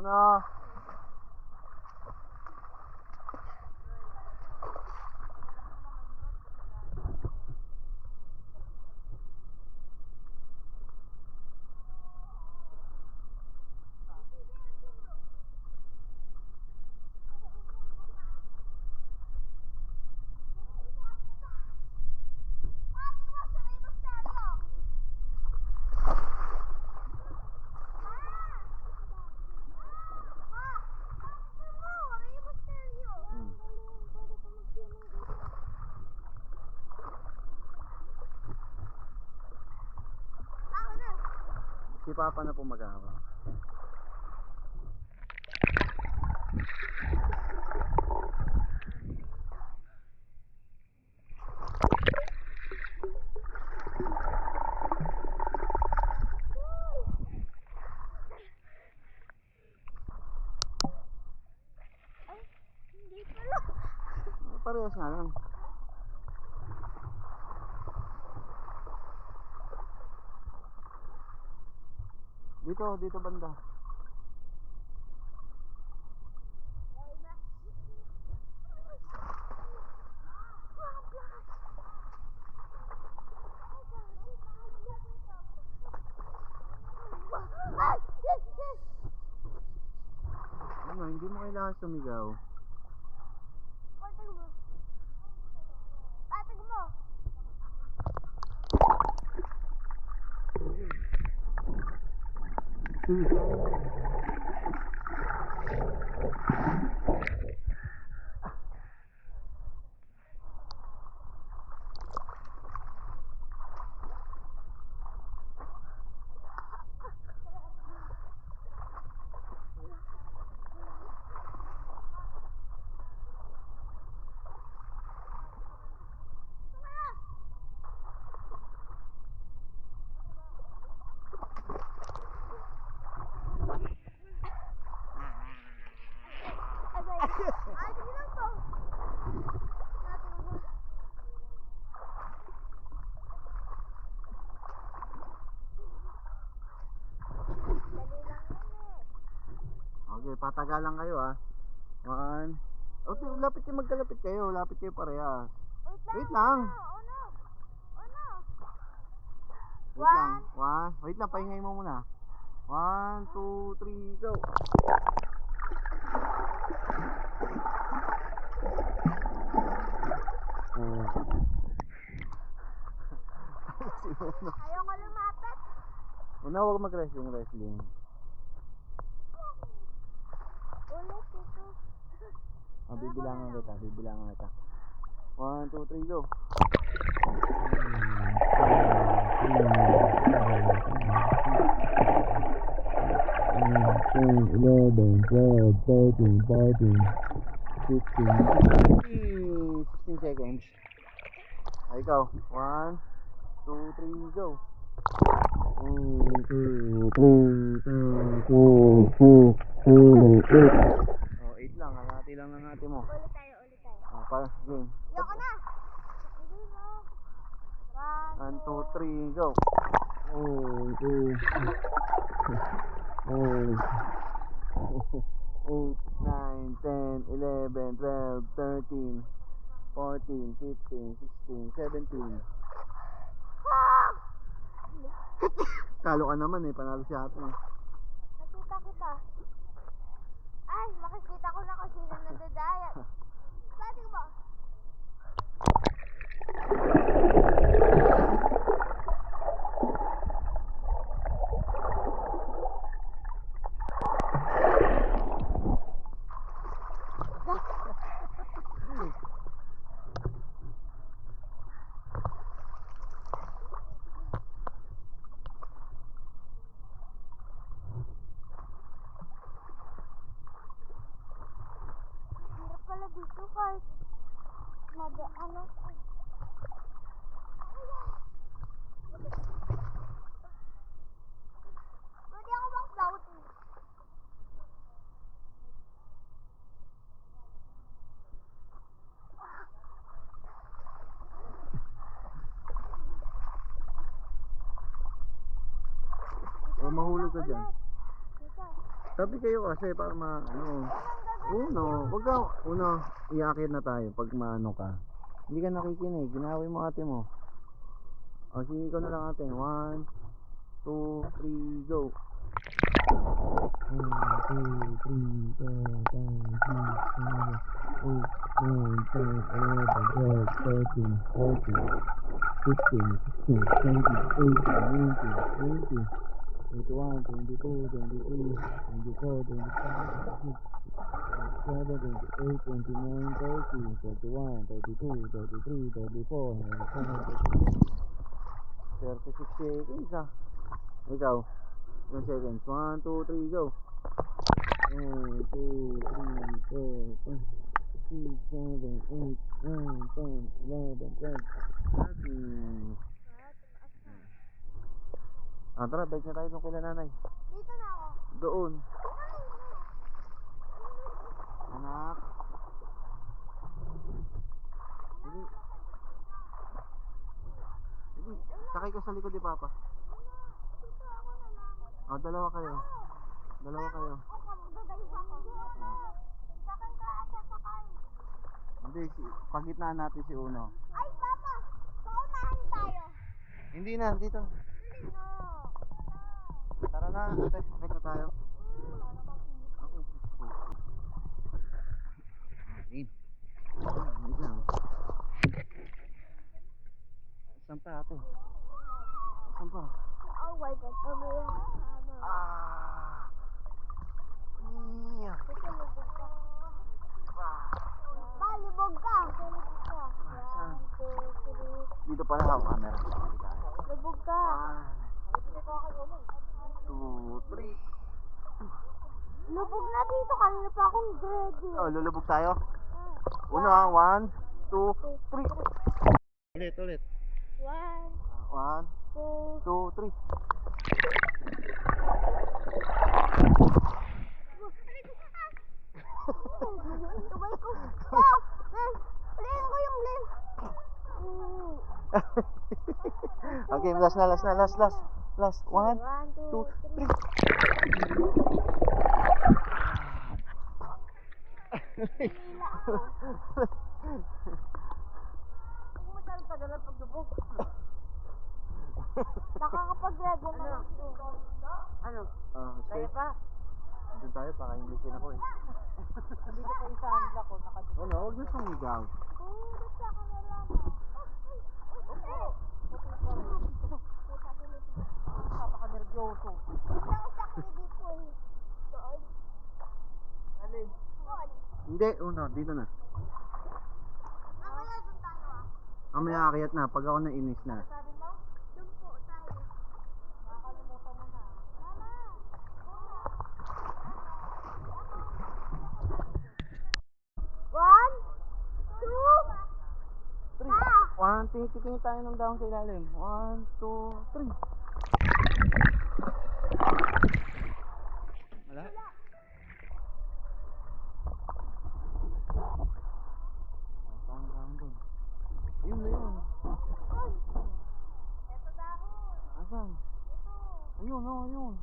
na. Si Papa na po mag-aawak. Ay, hindi pala. Parehas nga lang. Dito banda. Ano, hindi mo kailangan sumigaw. Patag mo. Patag mo. Ay, sige lang po. Dali lang yan eh. Okay, patagalan kayo ah. 1. Okay, magkalapit kayo. Lapit kayo parehas. Wait lang. Uno. Wait lang. Wait lang, pahingay mo muna. 1, 2, 3, go. Ayaw ko lumapit. Una, huwag mag-wrestling. Ulit ito. Bibilangan kita. 1, 2, 3, go. 11, 12, 13, 14, 15, 16 seconds. Ay, ikaw. 1, 2, 3, go. 1, 2, 3, 4, 8 lang. Halati lang ng ate mo. Ulit tayo. Para game. Ayoko na. Hindi mo. 1, 2, 3, go. 1, 2, 8, 9, 10, 11, 12, 13, 14, 15, 16, 17. Talo ka naman eh, panalo si ate eh. Nakita kita. Ay, makikita ko na kung sino nadadayat. Pwede mo. Hirap pala dito kahit ano. Pwede ako bang floating? O mahulog ka dyan. Dito. Tabi kayo kasi para ano. Uno, wag ka, iakit na tayo pag maano ka. Hindi ka nakikinig, ginawin mo ate mo. O sige, ikaw na lang ate. 1, 2, 3, go. 1, 2, 3, 36 seconds ah. Ikaw, ilang seconds? 1, 2, 3, go. 1, 2, 3, 4, 5, 6, 7, 8, 9, 10, 11, 12. Tara, bike na tayo doon kila nanay. Dito na ako. Doon. Anak. Hindi. Hindi. Sakay ka sa likod ni Papa. Dito ako na lang. O, dalawa kayo. Dalawa kayo. Magdadayos ako. Sakay ka at sasakay. Hindi, pagitnaan natin si Uno. Ay, Papa! Paunahan tayo. Hindi na, dito. No. Tara na, ate. Sakay na tayo. Okay. Wait. Wait lang. Saan pa ate? Saan pa? Oh my God. Ano yan? Ah! Yeah. Kasi lubog ka. Ah. Palibog ka. Palibog ka. Saan? 1, 2, 3. Dito pala ako camera. Lubog ka. 1, 2, 3. Lubog na dito. Kanina pa akong ready. Oh, lulubog tayo. Uno, 1, 2, 3. Ulit. 1, 1, 2, 2, 3. Tubay ko. Oh! Ulihin ko yung lens. Okay, last na. Last. 1, 2, 3. Huwag mo tayo tagalan paglubog. Nakakapag-ready na. Ano? Kaya pa? Doon tayo, baka Englishin ako eh. Dito pa yung sandla ko. Ano, huwag na sumigaw. Ba't sa akin na lang Napaka-nervyoso. Hindi ako sakli dito eh. Doon. Alin? Doon. Hindi, Uno, dito na. Mamaya doon tayo ah. Mamaya akiyat na, pag ako nainis na. Sabi mo? Doon po tayo. Nakakalimutan mo na. Mama! One, two, 3. ah! 1, tingin tayo ng down sa ilalim. 1, 2, 3. Wala? Parang doon. Ayun na yun. Ito dahon. Asan? Ito. Ayun, ayun.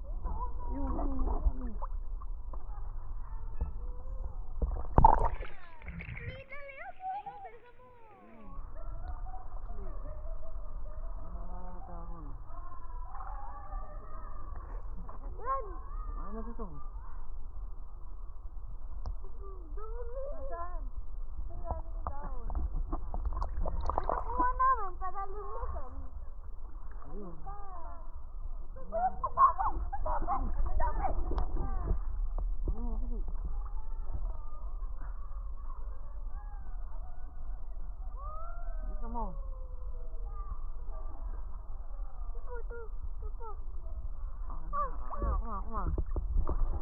Ito. Ayun. Dali ako. Ayun, bilisan mo. Tahon. Yan. Ano na dito? Dumi. Saan? Saan yung dahon? Ito kuha namin para linisin. Ayun. Ano, kasi. Bisa mo. Ito po. Ako na.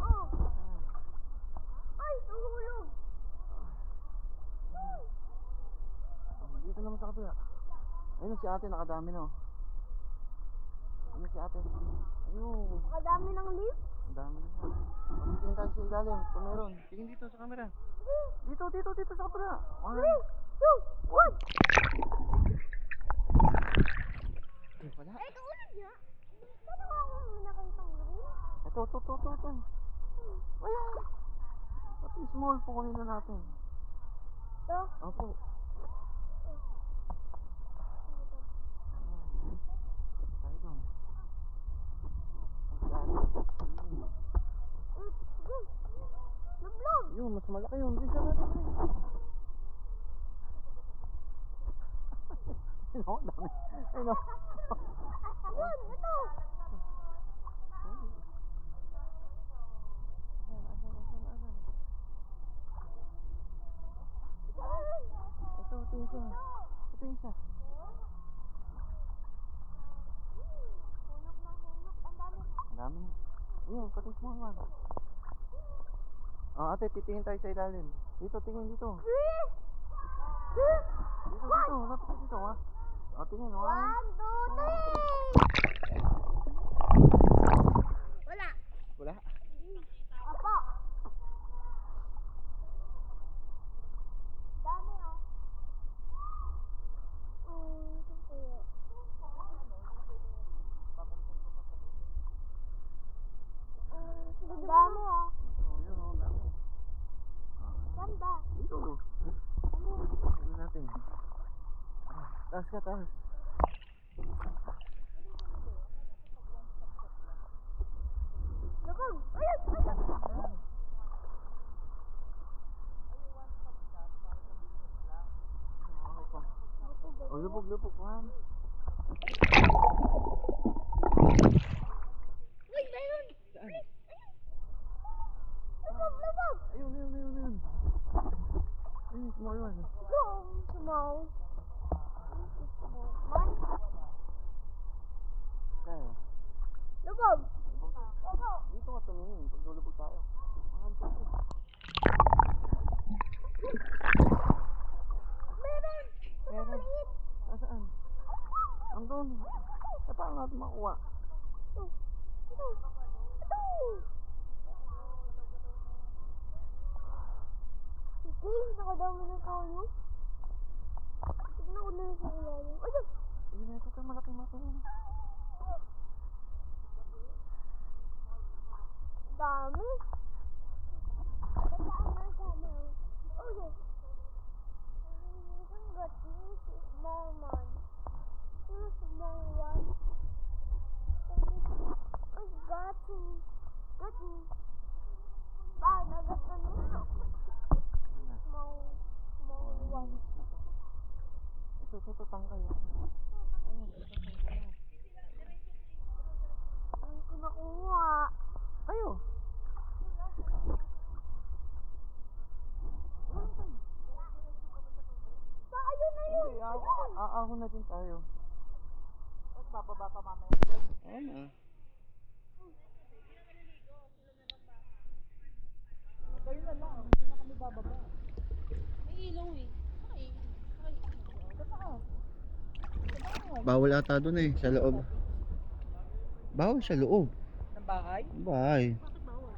Oh. Ay, tuhulog. Dito naman sa kabila. Ayun si ate, nakadami na. Ano si ate? Ayun. Kadami ng leaf. Ang dami na. Tingin tayo sa ilalim. Kung meron. Tingin dito sa camera. Dito sa kabila. 1, 3, 2, 1. wala. Ay, ito ulit niya. Saan ako nakita ng green? Ito. Ayan. Pati small po kunin na natin. Ito. Opo. Tayo doon. Sige. Lublog. Yun, mas malaki yun. Bisa natin rin. Ayun, oh, dami. Ayun, oh. Yun, ito. Ito isa. Ito isa. Hulog na hulog. Ang dami. Ang dami na. Ayun, pati small one. Ah, ate, titingin tayo sa ilalim. Dito, tingin dito. Dito. Lapit dito, ha? O, tingin. 1, 1, 2, 3. Wala. Wala. Opo. Dami, oh. Ang dami, oh. Yun, ang dami. Saan ba? Dito. Tingin natin. Taas ka, taas. Lubog. Ayun. O, lubog. 1. Uy, mayroon. Saan? Lubog. Ayun. Ayun, small one. Small. Tayo. Lubog. Dito ka tumingin. Pag lulubog tayo. 1, 2, 3. Meron. Meron. Maliit. Nasaan? Andun. Eh, paano natin makuha? Ito. Sige, nakadami na tayo. Tignan ko na sa ilalim. Ayun! Ayun, ito ka malaki. Dami. Bataan na sana. Oh, yes. Ang gating si small man. Yung small one. Ay, gating. Ba, nagat ka nito. Small one. Ito, tangkay. Hindi ko nakuha. Ayo. Ba, ayun na yun. Hindi, aahon na din tayo. Tapos bababa pa mamaya. Ayun na. Kayo na lang. Hindi na kami bababa. May ilaw eh. Bawal ata doon eh, sa loob. Bawal sa loob. Ng bahay? Bahay. Bakit bawal?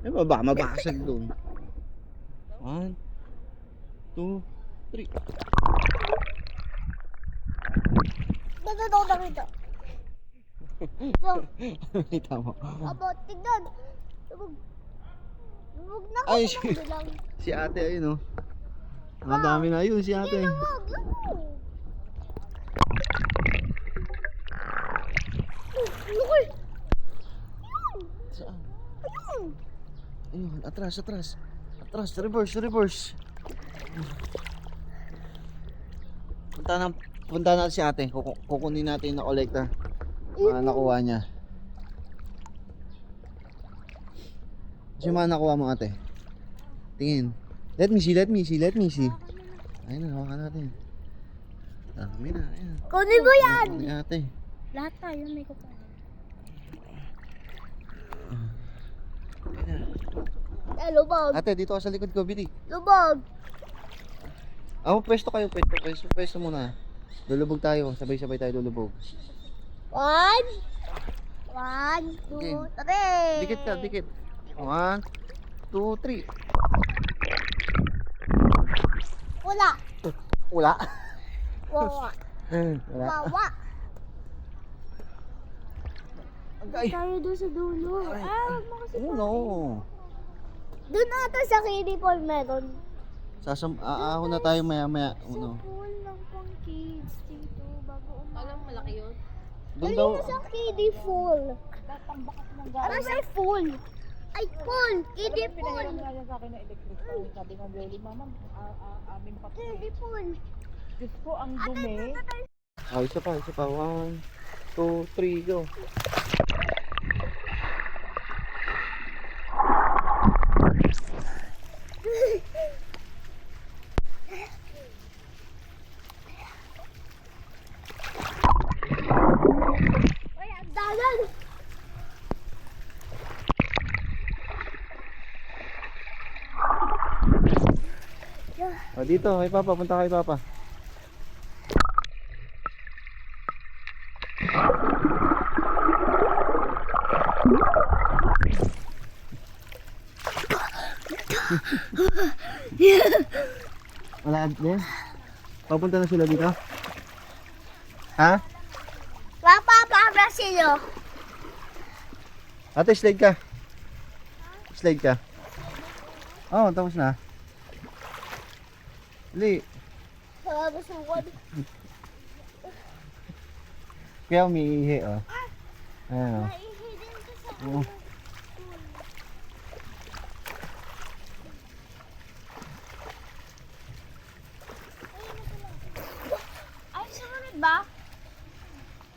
Eh, baka mabasag doon. 1, 2, 3. Dito. Kita mo. Abo, tignan. Lubog na Ay, ako ng bilang. Si ate, ayun oh. Ang dami na yun, si ate. Lubog. Lukol. Saan? Ayun. Ayun, atras. Reverse. Punta natin si ate. Kukunin natin na kolekta. Nakuha niya. Yung mga nakuha mo ate. Tingin. Let me see. Ayun na, hawakan natin. Dami na, ayun. Kunin mo yan. Ni ate. Lahat tayo may kukuha. Ayun na. Lubog. Ate, dito ka sa likod ko, Bidi. Lubog. Pwesto kayo, pwesto muna. Lulubog tayo, sabay-sabay tayo lulubog. 1, 2, Okay. 3. Dikit ka, dikit. 1, 2, 3. Wala. Wala. Wawa. Wala. Wawa. Agay. Tayo doon sa dulo. Huwag mo kasi Oh no. doon ata sa kiddie pool meron. Aahon na tayo maya maya. Sa pool lang pang kids dito bago umalis. Alam, malaki yun. Doon daw. Dali na sa kiddie pool. Tatambak ng Ano sa pool? Ay, pool! Kiddie pool! Pinahiram nga yan sa akin ng electric fan. Sabi ng Loli, Mama, amin pa. Kiddie pool. Diyos ko, ang dumi. Isa pa. 1, 2, 3, go. Ay, ang dalan! Dito, kay Papa. Punta kay Papa. Wala din. Papunta na sila dito. Ha? Papa, para sila. Ate, slide ka. Slide ka. Oh, tapos na. Li. Sabi sa wad. Kaya umiihi, oh. Ayan, oh. Naihidin ko sa Oh. Ay, sumunod ba?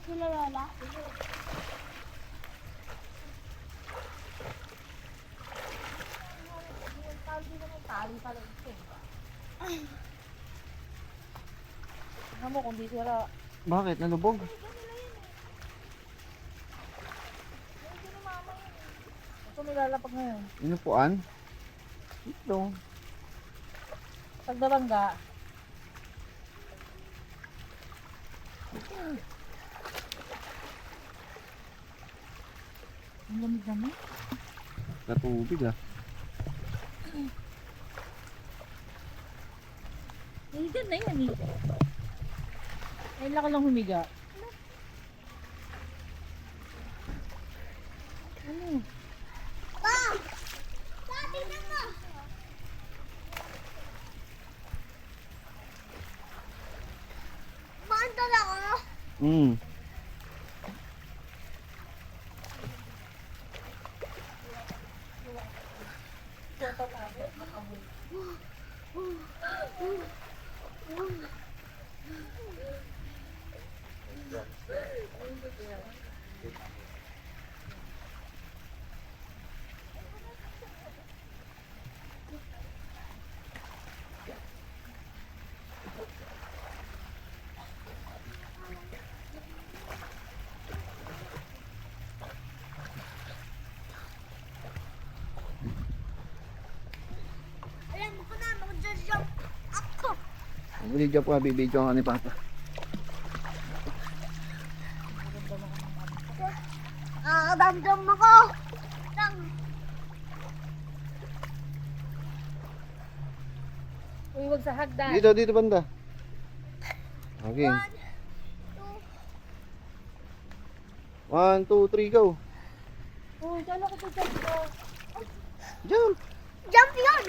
Sila Lola? Tingnan mo, kung di sila, Bakit? Nalubog? ito nilalapag ngayon. Inupuan? Ito. Pagdabangga, ang lamig naman. Natubig, ah. Higa na yan eh. Kailan ka lang humiga. Ano? Pa! Sabi na mo! Maandal ako. Hmm. Alam mo ko na, mag-jump ako. Video po, bibidyo ka ni Papa. Damdam ako. Nang Uy, wag sa hagdan. Dito banda. Okay. 1, 2, 3, go. Uy, kala ko jump ko. Jump. jump yun.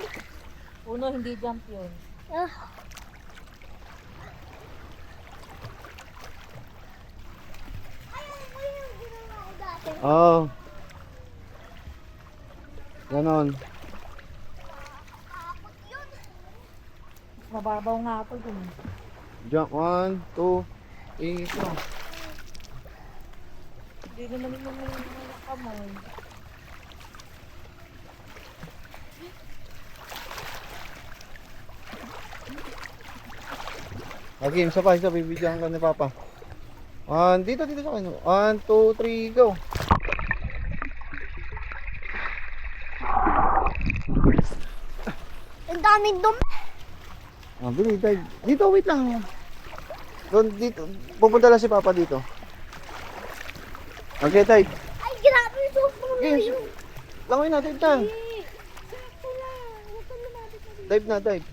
Uno, hindi jump yun. Ayun ko yung ginawa ko dati. Oh. Ganon. Takot yun. Mas mababaw nga ako dun. Jump. 1, 2, 3, go. Hindi naman yung mga kamay. Okay, isa pa, bibidyohan ka ni Papa. Dito sa akin. 1, 2, 3, go. Ang daming dumi. Bili, dive. Dito, wait lang. Doon, dito. Pupunta lang si Papa dito. Okay, dive. Ay, grabe yung sobrang Okay, layo. langoy natin lang. Sakto lang. Huwag kang lumapit na dito. Dive na, dive.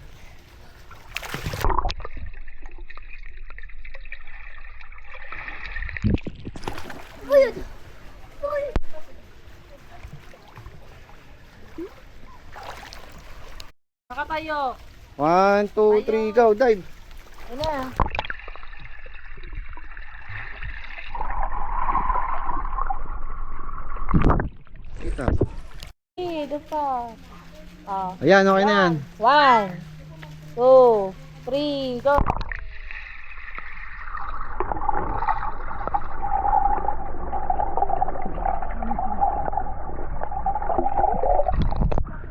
Ano yun? Ano kayo. 1, 2, 3, go, dive. Ano na? Kita. Doon pa. Ah. Ayan, okay na yan. 1, 2, 3, go.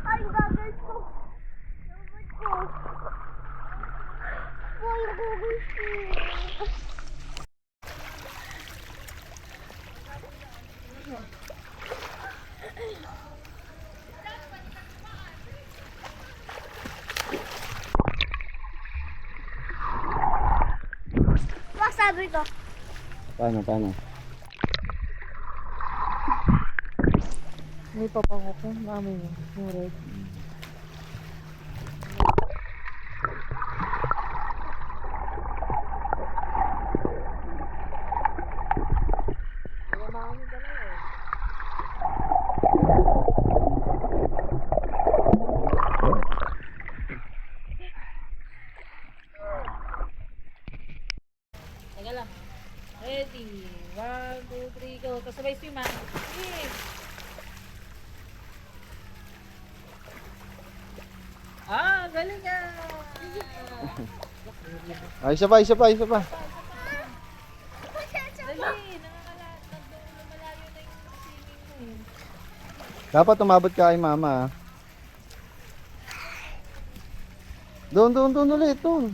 Ay, gagawin ko. Gagawin ko. Boy, gagawin ko. Wag sabi ko. Paano? May papango ko. Mami mo. Yung red. Teka lang. Ready. 1, 2, 3, go. Kasabay swim ha. Swim. Ah, galing nga. Ay, isa pa. Dali. Lumalalo na yung swimming mo eh. Dapat umabot ka kay mama. Doon ulit, doon.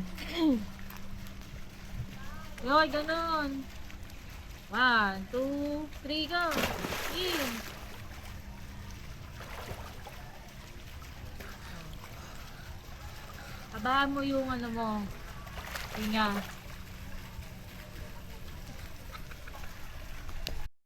Yoy, ganun. 1, 2, 3, go. In. Abahan mo yung ano mo. Hinga.